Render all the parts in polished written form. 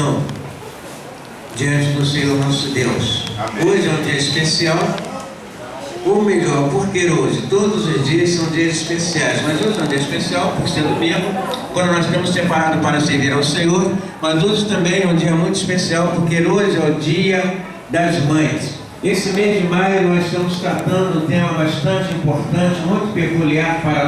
gratidão diante do Senhor nosso Deus. Amém. Hoje é um dia especial, ou melhor, porque hoje, todos os dias são dias especiais, mas hoje é um dia especial, por ser domingo, quando nós estamos separados para servir ao Senhor, mas hoje também é um dia muito especial, porque hoje é o dia das mães. Esse mês de maio nós estamos tratando um tema bastante importante, muito peculiar para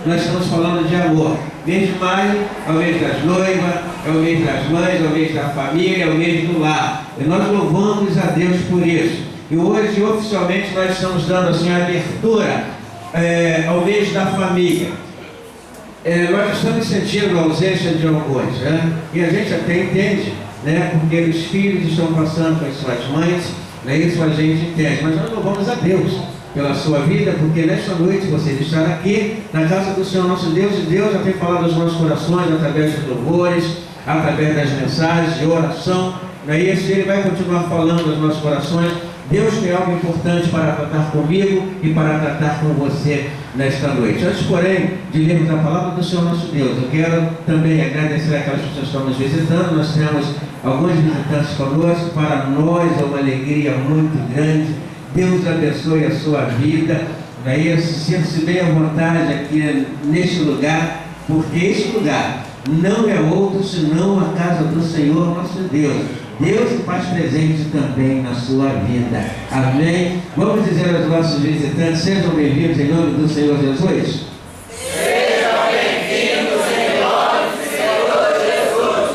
nós estamos falando de amor. Mês de maio é o mês das noivas, é o mês das mães, é o mês da família, é o mês do lar. E nós louvamos a Deus por isso. E hoje, oficialmente, nós estamos dando assim, a abertura ao mês da família. Nós estamos sentindo a ausência de alguns, né? E a gente até entende, né? Porque os filhos estão passando com as suas mães, né? Isso a gente entende. Mas nós louvamos a Deus pela sua vida, porque nesta noite vocês estarão aqui na casa do Senhor nosso Deus, e Deus já tem falado aos nossos corações através dos louvores, através das mensagens de oração, não é isso? Ele vai continuar falando aos nossos corações. Deus tem algo importante para tratar comigo e para tratar com você nesta noite. Antes, porém, de lermos a palavra do Senhor nosso Deus, eu quero também agradecer aquelas pessoas que estão nos visitando. Nós temos alguns visitantes conosco. Para nós é uma alegria muito grande. Deus abençoe a sua vida. Daí sinta-se bem à vontade aqui neste lugar, porque este lugar não é outro senão a casa do Senhor nosso Deus. Deus se faz presente também na sua vida. Amém? Vamos dizer aos nossos visitantes: sejam bem-vindos em nome do Senhor Jesus. Sejam bem-vindos em nome do Senhor Jesus.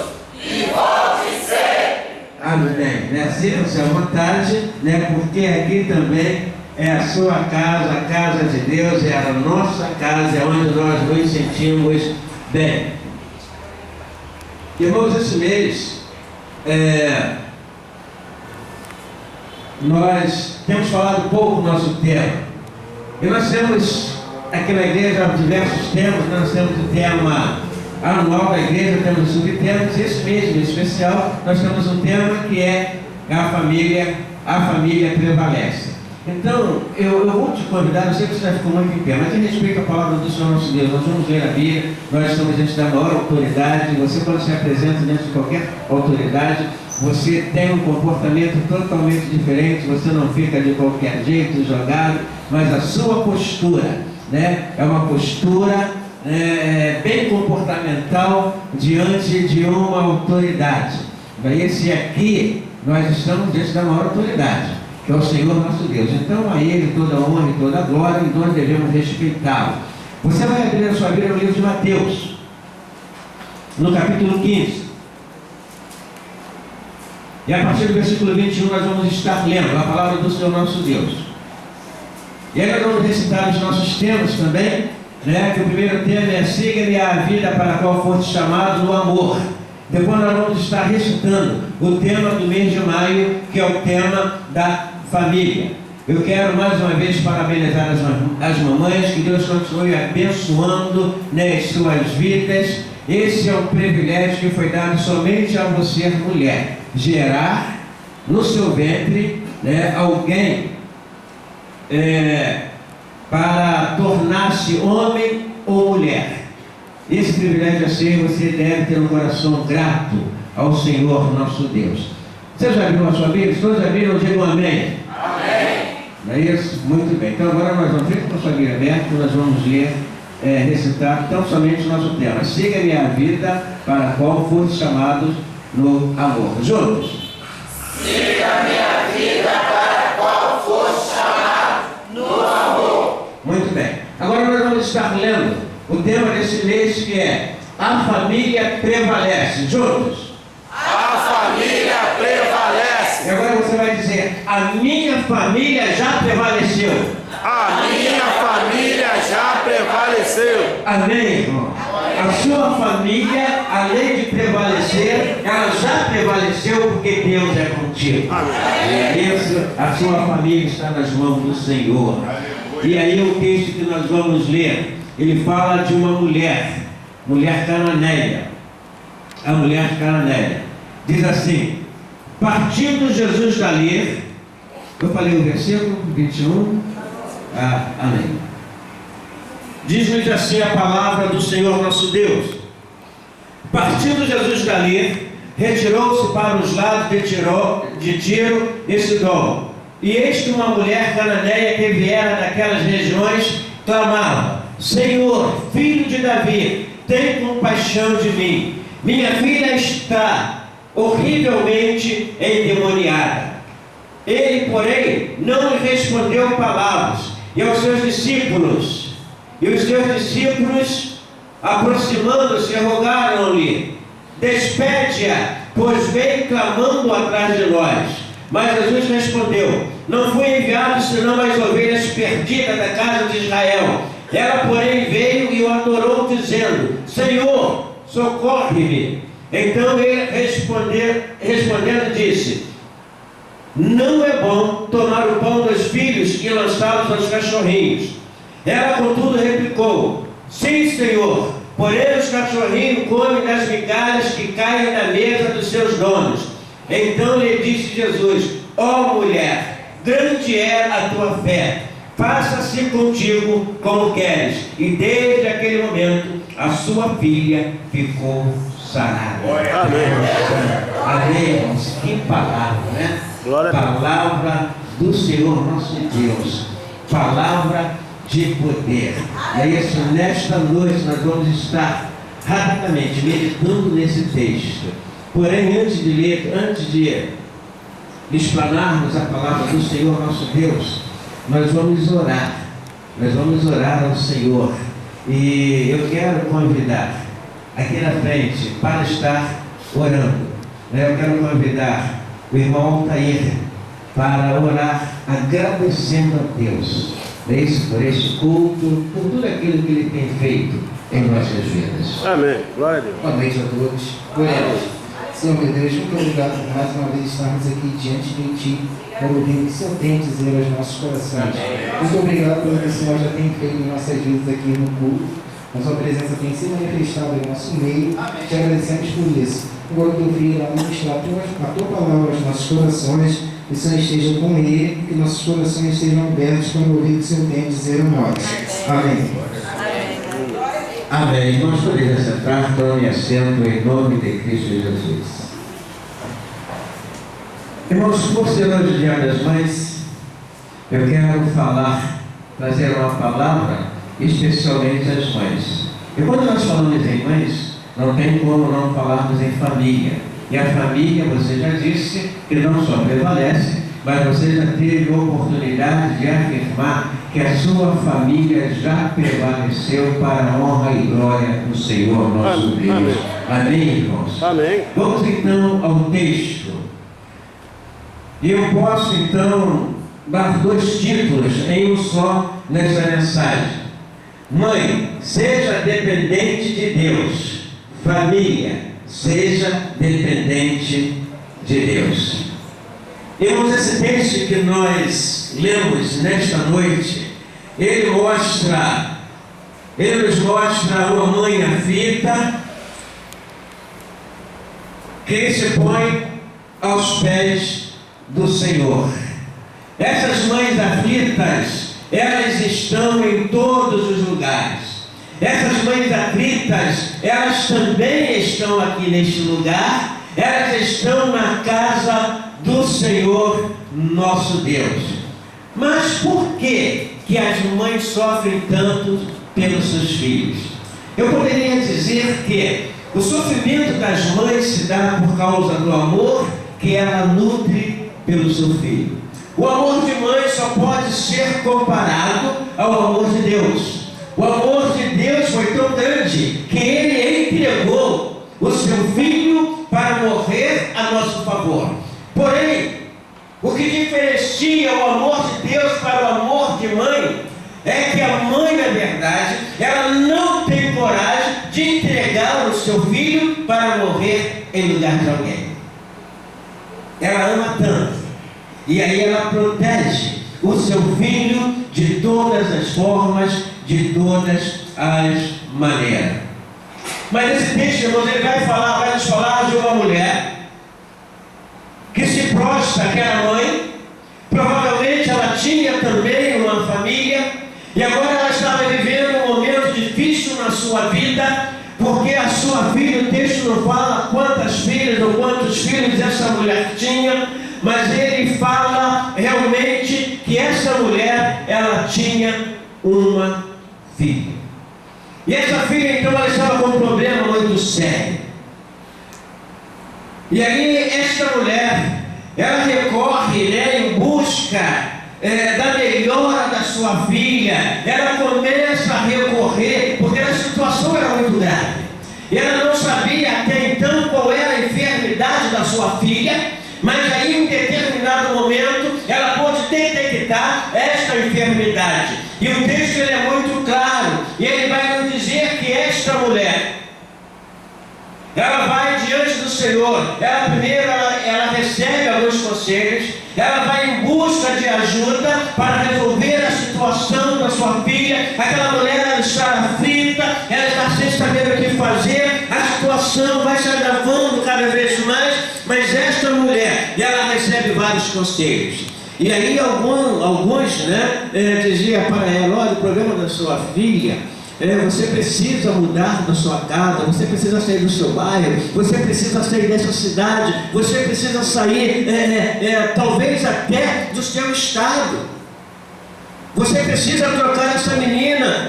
E volte sempre. Amém. Né? Sintam-se à vontade, né? Porque aqui também é a sua casa, a casa de Deus, é a nossa casa, é onde nós nos sentimos bem. Irmãos, esse mês nós temos falado pouco do nosso tema. E nós temos aqui na igreja diversos temas. Nós temos o tema anual da igreja, temos subtemas. Esse mês em especial nós temos um tema que é a família prevalece. Então, eu vou te convidar, eu sei que você já ficou muito em pé, mas em respeito à palavra do Senhor nosso Deus, nós vamos ler a Bíblia, nós estamos diante da maior autoridade. Você, quando se apresenta diante de qualquer autoridade, você tem um comportamento totalmente diferente, você não fica de qualquer jeito jogado, mas a sua postura, né, é uma postura bem comportamental diante de uma autoridade. Esse aqui, nós estamos diante da maior autoridade, que é o Senhor nosso Deus. Então a Ele toda a honra e toda a glória, e nós devemos respeitá-lo. Você vai abrir a sua Bíblia no livro de Mateus, no capítulo 15. E a partir do versículo 21 nós vamos estar lendo a palavra do Senhor nosso Deus. E aí nós vamos recitar os nossos temas também, né? Que o primeiro tema é: siga-me a vida para a qual foste chamado no amor. Depois nós vamos estar recitando o tema do mês de maio, que é o tema da família. Eu quero mais uma vez parabenizar as mamães, que Deus continue abençoando, né, as suas vidas. Esse é um privilégio que foi dado somente a você, mulher, gerar no seu ventre, né, alguém para tornar-se homem ou mulher. Esse privilégio é seu, você deve ter um coração grato ao Senhor nosso Deus. Você já viu a sua Bíblia? Se todos já viram, digam amém. Amém. Não é isso? Muito bem. Então agora nós vamos ver com a sua Bíblia aberta, nós vamos ler, recitar tão somente o nosso tema: siga-me a vida para a qual foste chamados no amor. Juntos. Siga-me a vida para a qual foste chamado no amor. Muito bem. Agora nós vamos estar lendo o tema desse mês, que é: a família prevalece. Juntos. A família prevalece. E agora você vai dizer: a minha família já prevaleceu. A minha família já prevaleceu. Amém, irmão? A sua família, além de prevalecer, ela já prevaleceu, porque Deus é contigo. Amém. Isso, a sua família está nas mãos do Senhor. E aí o texto que nós vamos ler, ele fala de uma mulher cananeia. A mulher cananeia. Diz assim: partindo Jesus dali, eu falei o versículo 21, amém. Diz-nos assim a palavra do Senhor nosso Deus: partindo Jesus dali, retirou-se para os lados de Tiro e Sidom. E eis que uma mulher cananeia que viera daquelas regiões clamava: Senhor, filho de Davi, tem compaixão de mim. Minha filha está horrivelmente endemoniada. Ele, porém, não lhe respondeu palavras. E os seus discípulos, aproximando-se, rogaram-lhe: despede-a, pois vem clamando atrás de nós. Mas Jesus respondeu: não fui enviado senão as ovelhas perdidas da casa de Israel. Ela, porém, veio e o adorou, dizendo: Senhor, socorre-me. Então ele respondendo disse: não é bom tomar o pão dos filhos e lançá-los aos cachorrinhos. Ela, contudo, replicou: sim, Senhor, porém os cachorrinhos comem das migalhas que caem na mesa dos seus donos. Então lhe disse Jesus: ó mulher, grande é a tua fé, faça-se contigo como queres. E desde aquele momento a sua filha ficou sarada. Amém. Amém, irmãos. Que palavra, né? Palavra do Senhor nosso Deus, palavra de poder. E é isso, nesta noite nós vamos estar rapidamente meditando nesse texto. Porém, antes de explanarmos a palavra do Senhor nosso Deus, nós vamos orar ao Senhor. E eu quero convidar aqui na frente para estar orando. Eu quero convidar o irmão Altair para orar agradecendo a Deus por esse culto, por tudo aquilo que Ele tem feito em nossas vidas. Amém. Glória a Deus. Boa noite a todos. Glória a Deus. Senhor meu Deus, muito obrigado por mais uma vez estarmos aqui diante de Ti, para ouvir o que o Senhor tem a dizer aos nossos corações. Muito obrigado pelo que o Senhor já tem feito em nossas vidas aqui no culto. A Sua presença tem se manifestado em nosso meio. Te agradecemos por isso. Agora que eu vi lá ministrar a Tua palavra aos nossos corações, que o Senhor esteja com Ele, que nossos corações estejam abertos para ouvir o que o Senhor tem a dizer a nós. Amém. Amém. Irmãos, podemos sentar, tome assento em nome de Cristo Jesus. Irmãos, por ser hoje o Dia das Mães, eu quero trazer uma palavra especialmente às mães. E quando nós falamos em mães, não tem como não falarmos em família. E a família, você já disse, que não só prevalece, mas você já teve a oportunidade de afirmar que a sua família já prevaleceu para a honra e glória do Senhor nosso Deus. Amém. Amém, irmãos? Amém. Vamos então ao texto. E eu posso então dar 2 títulos em um só nessa mensagem. Mãe, seja dependente de Deus. Família, seja dependente de Deus. Irmãos, esse texto que nós lemos nesta noite, ele nos mostra uma mãe aflita que se põe aos pés do Senhor. Essas mães aflitas, elas estão em todos os lugares. Essas mães aflitas, elas também estão aqui neste lugar. Elas estão na casa do Senhor nosso Deus. Mas por que as mães sofrem tanto pelos seus filhos? Eu poderia dizer que o sofrimento das mães se dá por causa do amor que ela nutre pelo seu filho. O amor de mãe só pode ser comparado ao amor de Deus. O amor de Deus foi tão grande que Ele entregou o seu filho para morrer a nosso favor. Porém, o que diferencia o amor de Deus para o amor de mãe é que a mãe, na verdade, ela não tem coragem de entregar o seu filho para morrer em lugar de alguém. Ela ama tanto, e aí ela protege o seu filho de todas as formas, de todas as maneiras. Mas esse texto, irmãos, ele vai nos falar de uma mulher que se prostra, que era mãe. Provavelmente ela tinha também uma família, e agora ela estava vivendo um momento difícil na sua vida, porque a sua sua filha, o texto não fala quantas filhas ou quantos filhos essa mulher tinha, mas ele fala realmente que essa mulher, ela tinha uma filha. E essa filha, então, ela estava com um problema muito sério. E aí, esta mulher, ela recorre, né, em busca da melhora da sua filha. Ela começa a recorrer, porque a situação era muito grave. E ela não sabia até então qual era a enfermidade da sua filha, mas aí em determinado momento ela pôde detectar esta enfermidade. E o texto ele é muito claro, e ele vai nos dizer que esta mulher, ela vai diante do Senhor. Ela primeiro ela recebe alguns conselhos, ela vai em busca de ajuda para resolver a situação da sua filha. Aquela mulher, ela está aflita, ela está sem saber o que fazer, a situação vai se agravando cada vez mais, mas esta mulher, ela recebe vários conselhos. E aí alguns diziam para ela: olha, o problema da sua filha, você precisa mudar da sua casa, você precisa sair do seu bairro, você precisa sair dessa cidade, você precisa sair talvez até do seu estado. Você precisa trocar essa menina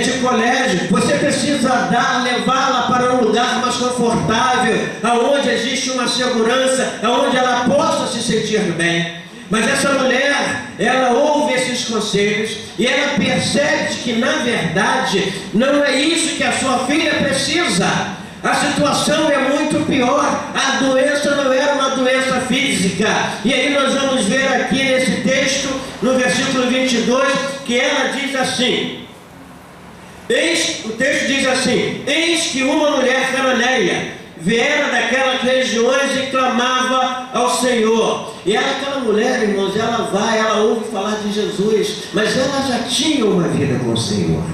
de colégio, você precisa levá-la para um lugar mais confortável, aonde existe uma segurança, aonde ela possa se sentir bem. Mas essa mulher, ela ouve esses conselhos e ela percebe que na verdade não é isso que a sua filha precisa. A situação é muito pior. A doença não era uma doença física. E aí nós vamos ver aqui nesse texto, no versículo 22, que ela diz assim: o texto diz assim: eis que uma mulher cananeia viera daquelas regiões e clamava ao Senhor. E aquela mulher, irmãos, ela ouve falar de Jesus, mas ela já tinha uma vida com o Senhor.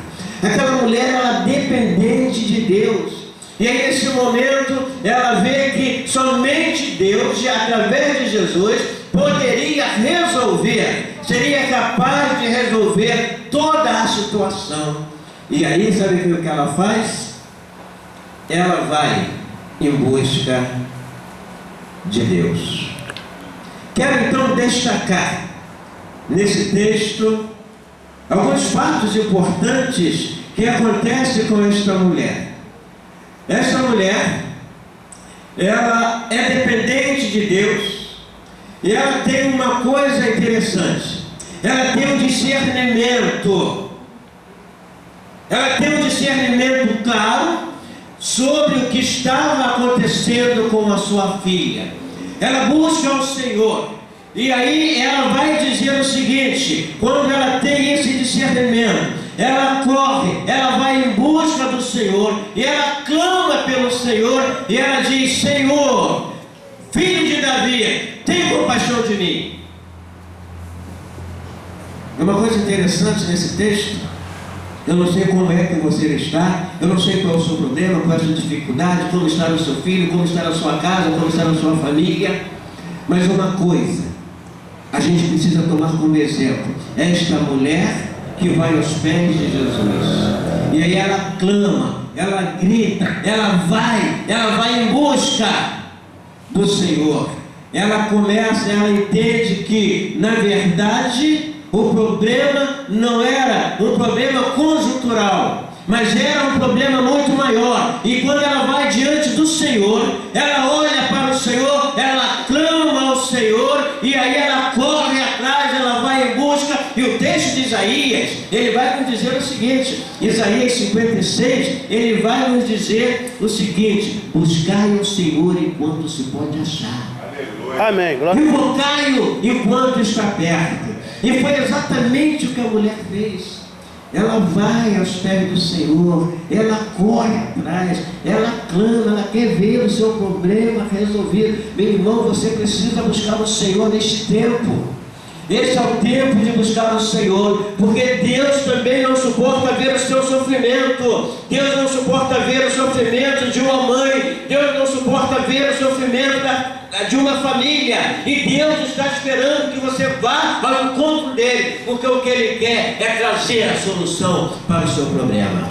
Aquela mulher, ela dependente de Deus. E aí nesse momento, ela vê que somente Deus, através de Jesus, poderia resolver, seria capaz de resolver toda a situação. E aí, sabe o que ela faz? Ela vai em busca de Deus. Quero então destacar nesse texto alguns fatos importantes que acontecem com esta mulher. Esta mulher, ela é dependente de Deus, e ela tem uma coisa interessante: ela tem um discernimento. Ela tem um discernimento claro sobre o que estava acontecendo com a sua filha. Ela busca o Senhor, e aí ela vai dizer o seguinte: quando ela tem esse discernimento, ela corre, ela vai em busca do Senhor, e ela clama pelo Senhor, e ela diz: Senhor, filho de Davi, tem compaixão de mim. É uma coisa interessante nesse texto. Eu não sei como é que você está, eu não sei qual é o seu problema, qual é a sua dificuldade, como está o seu filho, como está a sua casa, como está a sua família. Mas uma coisa, a gente precisa tomar como exemplo esta mulher que vai aos pés de Jesus. E aí ela clama, ela grita, ela vai em busca do Senhor. Ela entende que, na verdade, o problema não era um problema conjuntural, mas era um problema muito maior. E quando ela vai diante do Senhor, ela olha para o Senhor, ela clama ao Senhor, e aí ela corre atrás, ela vai em busca. E o texto de Isaías, ele vai nos dizer o seguinte: Isaías 56, ele vai nos dizer o seguinte: buscai o Senhor enquanto se pode achar. Amém. Invocai-o enquanto está perto. E foi exatamente o que a mulher fez. Ela vai aos pés do Senhor, ela corre atrás, ela clama, ela quer ver o seu problema resolvido. Meu irmão, você precisa buscar o Senhor neste tempo. Esse é o tempo de buscar o Senhor, porque Deus também não suporta ver o seu sofrimento. Deus não suporta ver o sofrimento de uma mãe. Deus não suporta ver o sofrimento de uma família. E Deus está esperando que você vá ao encontro dele, porque o que ele quer é trazer a solução para o seu problema.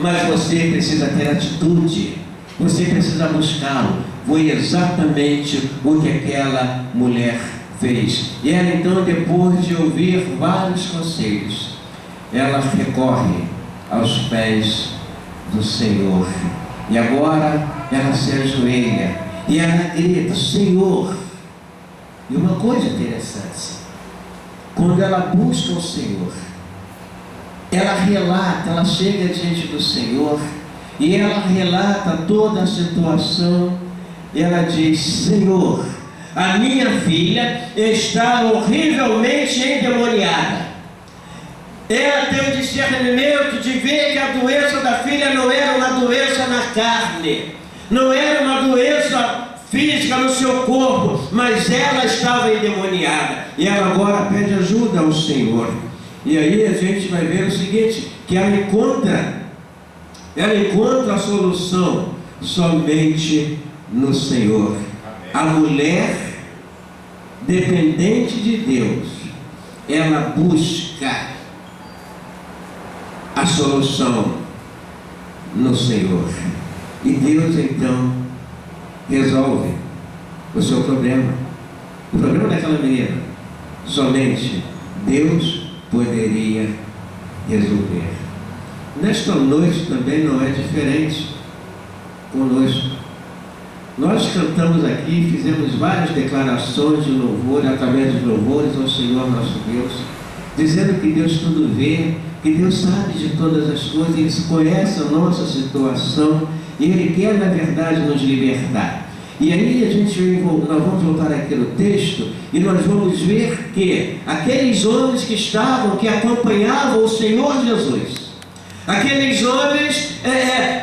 mas você precisa ter atitude, você precisa buscá-lo. Foi exatamente o que aquela mulher fez. E ela então, depois de ouvir vários conselhos, ela recorre aos pés do Senhor. E agora ela se ajoelha e ela grita: Senhor. E uma coisa interessante, quando ela busca o Senhor, ela relata, ela chega diante do Senhor e ela relata toda a situação. Ela diz: Senhor, a minha filha está horrivelmente endemoniada. Ela tem o discernimento de ver que a doença da filha não era uma doença na carne, não era uma doença física no seu corpo, mas ela estava endemoniada. E ela agora pede ajuda ao Senhor. E aí a gente vai ver o seguinte, que ela encontra a solução somente no Senhor. A mulher dependente de Deus, ela busca a solução no Senhor. E Deus então resolve o seu problema. O problema daquela menina, somente Deus poderia resolver. Nesta noite também não é diferente conosco. Nós cantamos aqui, fizemos várias declarações de louvor, através dos louvores ao Senhor nosso Deus, dizendo que Deus tudo vê, que Deus sabe de todas as coisas, Ele conhece a nossa situação e Ele quer, na verdade, nos libertar. E aí nós vamos voltar aqui no texto e nós vamos ver que aqueles homens que acompanhavam o Senhor Jesus, aqueles homens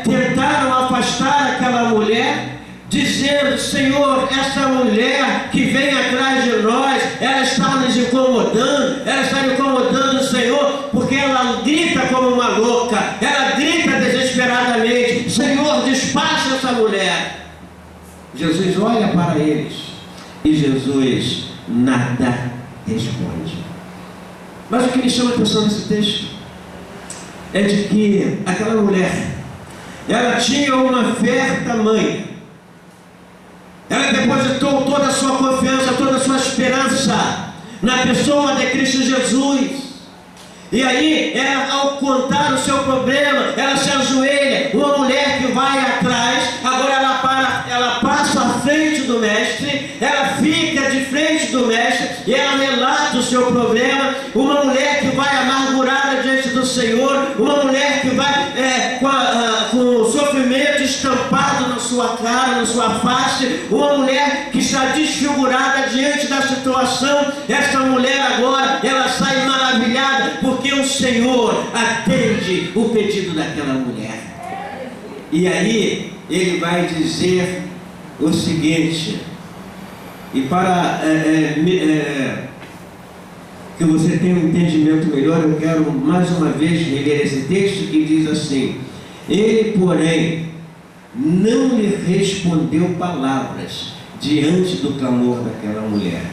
tentaram afastar aquela mulher, dizendo: Senhor, essa mulher que vem atrás de nós, ela está nos incomodando, ela está incomodando o Senhor, porque ela grita como uma louca, ela grita desesperadamente: Senhor, despacha essa mulher. Jesus olha para eles e Jesus nada responde. Mas o que me chama a atenção nesse texto é de que aquela mulher, ela tinha uma fé tamanha, ela depositou toda a sua confiança, toda a sua esperança na pessoa de Cristo Jesus. E aí, ela, ao contar o seu problema, ela se ajoelha. Uma mulher que vai atrás, agora ela passa à frente do mestre, ela fica de frente do mestre e ela relata o seu problema. Uma mulher que vai amargurada diante do Senhor, uma mulher que vai com o sofrimento estampado na sua cara, na sua face, uma mulher que está desfigurada diante da situação. Essa mulher agora, ela sai maravilhada, porque o Senhor atende o pedido daquela mulher. E aí, ele vai dizer o seguinte, e para que você tenha um entendimento melhor, eu quero mais uma vez reler esse texto que diz assim: ele, porém, não lhe respondeu palavras diante do clamor daquela mulher.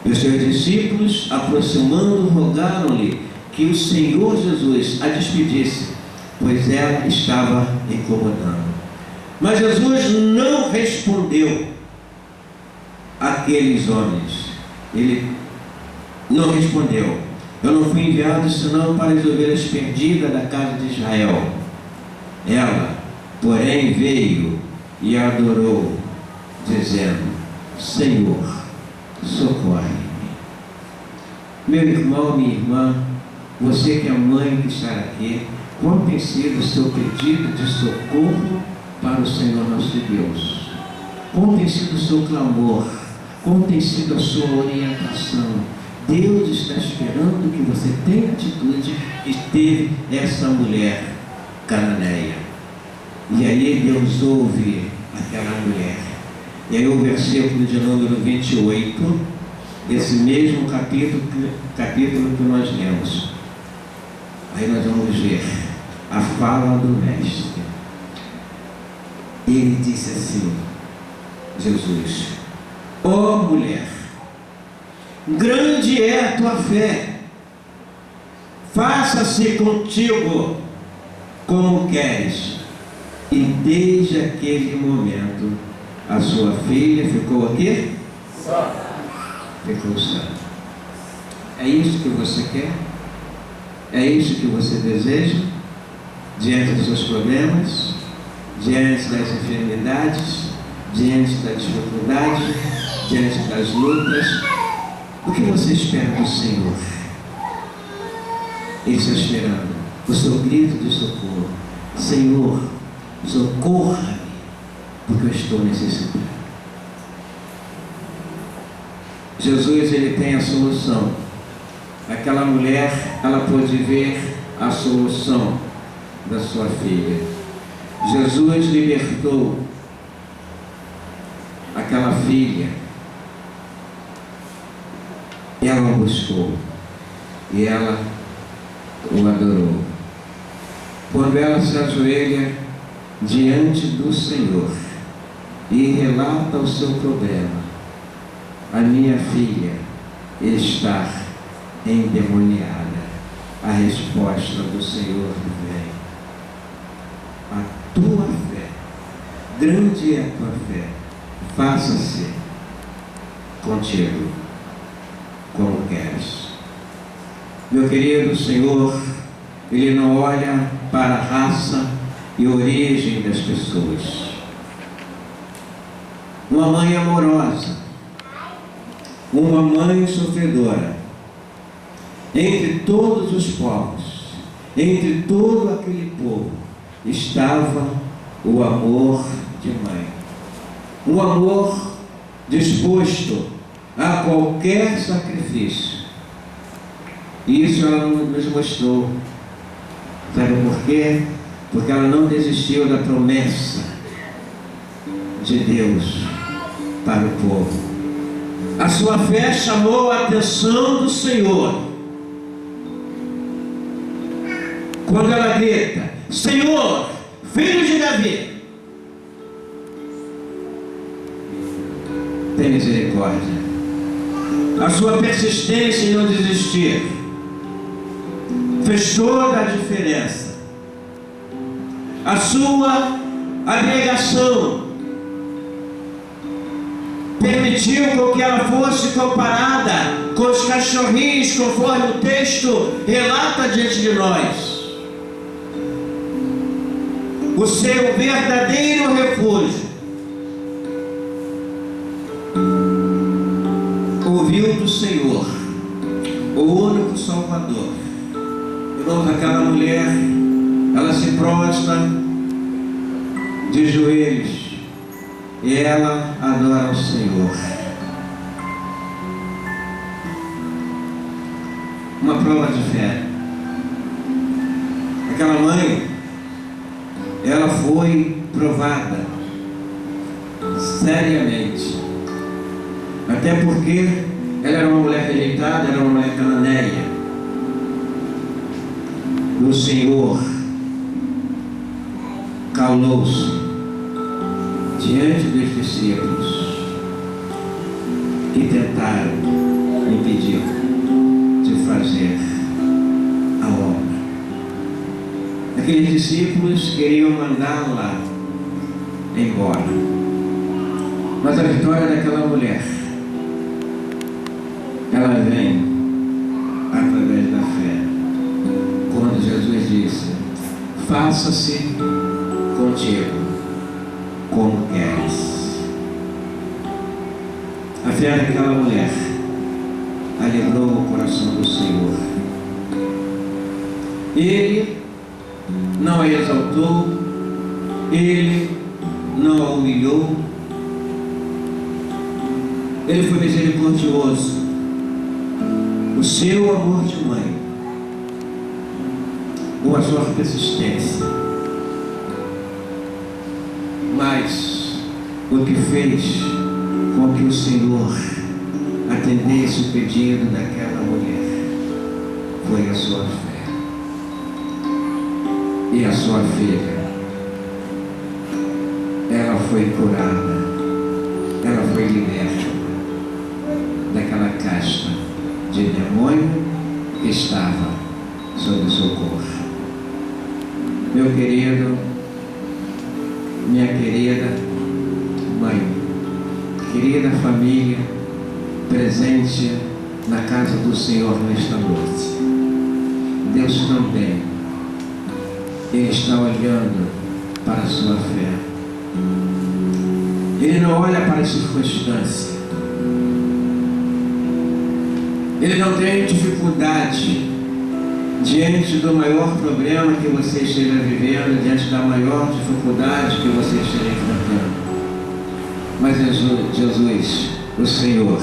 E os seus discípulos, aproximando, rogaram-lhe que o Senhor Jesus a despedisse, pois ela estava incomodando. Mas Jesus não respondeu àqueles homens. Ele não respondeu: eu não fui enviado senão para as ovelhas perdidas da casa de Israel. Ela, porém, veio e adorou, dizendo: Senhor, socorre-me. Meu irmão, minha irmã, você que é mãe que está aqui, qual tem sido o seu pedido de socorro para o Senhor nosso Deus? Qual tem sido o seu clamor? Qual tem sido a sua orientação? Deus está esperando que você tenha a atitude que teve essa mulher cananeia. E aí Deus ouve aquela mulher. E aí o versículo de número 28, esse mesmo capítulo que nós lemos. Aí nós vamos ver a fala do mestre. Ele disse assim: Jesus, ó mulher, grande é a tua fé, faça-se contigo como queres. E desde aquele momento, a sua filha ficou aqui? Só. Ficou sã. É isso que você quer? É isso que você deseja? Diante dos seus problemas, diante das enfermidades, diante da dificuldade, diante das lutas, o que você espera do Senhor? Ele está esperando o seu grito de socorro. Senhor, socorra-me, porque eu estou necessitado. Jesus, ele tem a solução. Aquela mulher, ela pôde ver a solução da sua filha. Jesus libertou aquela filha. Ela o buscou e ela o adorou. Quando ela se ajoelha diante do Senhor e relata o seu problema, a minha filha está endemoniada. A resposta do Senhor vem. A tua fé, grande é a tua fé, faça-se contigo como queres. Meu querido, Senhor, Ele não olha para a raça e origem das pessoas. Uma mãe amorosa, uma mãe sofredora, entre todos os povos, entre todo aquele povo, estava o amor de mãe. Um amor disposto a qualquer sacrifício. E isso ela nos mostrou. Sabe por quê? Porque ela não desistiu da promessa de Deus para o povo. A sua fé chamou a atenção do Senhor. Quando ela grita: Senhor, filho de Davi, tem misericórdia. A sua persistência em não desistir fez toda a diferença. A sua abnegação permitiu com que ela fosse comparada com os cachorrinhos, conforme o texto relata diante de nós. O seu verdadeiro refúgio. Ouviu do Senhor, o único Salvador. Irmãos, aquela mulher, ela se prostra de joelhos e ela adora o Senhor. Uma prova de fé. Aquela mãe, ela foi provada seriamente, até porque ela era uma mulher rejeitada, era uma mulher cananeia. O Senhor calou-se diante dos discípulos que tentaram impedir de fazer a obra. Aqueles discípulos queriam mandá-la embora, mas a vitória daquela mulher, ela vem através da fé. Quando Jesus disse: faça-se contigo como queres. A fé daquela mulher alegrou o coração do Senhor. Ele não a exaltou, ele não a humilhou, ele foi misericordioso. O seu amor de mãe, ou a sua persistência, mas o que fez com que o Senhor atendesse o pedido daquela mulher foi a sua fé. E a sua filha, ela foi curada, ela foi liberta daquela casta de demônio que estava sob o seu corpo. meu querido, minha querida mãe, querida família, presente na casa do Senhor nesta noite. Deus também, Ele está olhando para a sua fé. Ele não olha para as circunstâncias. Ele não tem dificuldade diante do maior problema que você esteja vivendo, diante da maior dificuldade que você esteja enfrentando. Mas Jesus, o Senhor,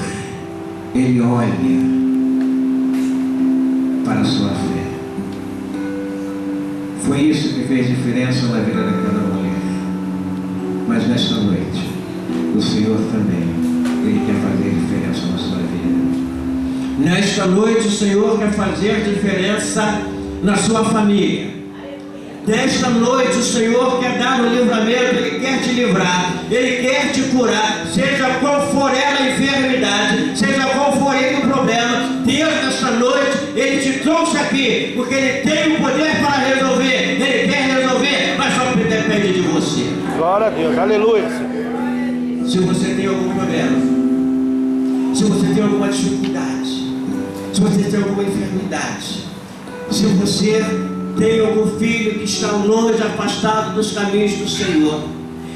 Ele olha para a sua fé. Foi isso que fez diferença na vida daquela mulher. Mas nesta noite, o Senhor também, Ele quer fazer diferença na sua vida. Nesta noite, o Senhor quer fazer diferença na sua família. Nesta noite, o Senhor quer dar o livramento, Ele quer te livrar, Ele quer te curar, seja qual for ela a enfermidade, seja qual for ele o problema. Deus, nesta noite, Ele te trouxe aqui, porque Ele tem o poder para resolver, Ele quer resolver, mas só depende de você. Glória a Deus, aleluia. Se você tem algum problema, se você tem alguma dificuldade, se você tem alguma enfermidade, se você tem algum filho que está longe, afastado dos caminhos do Senhor,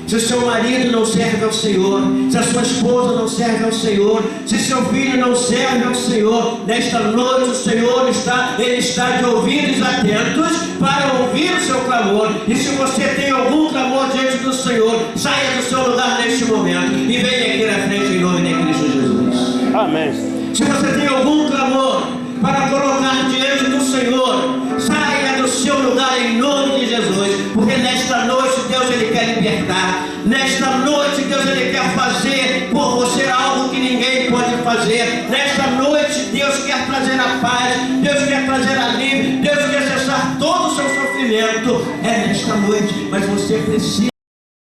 se o seu marido não serve ao Senhor, se a sua esposa não serve ao Senhor, se seu filho não serve ao Senhor, nesta noite o Senhor está de ouvidos atentos para ouvir o seu clamor. E se você tem algum clamor diante do Senhor, saia do seu lugar neste momento e venha aqui na frente em nome de Cristo Jesus. Amém. Se você tem algum clamor para colocar diante do Senhor, saia do seu lugar em nome de Jesus, porque nesta noite Deus Ele quer libertar, nesta noite Deus Ele quer fazer por você algo que ninguém pode fazer, nesta noite Deus quer trazer a paz, Deus quer trazer alívio, Deus quer cessar todo o seu sofrimento. É nesta noite, mas você precisa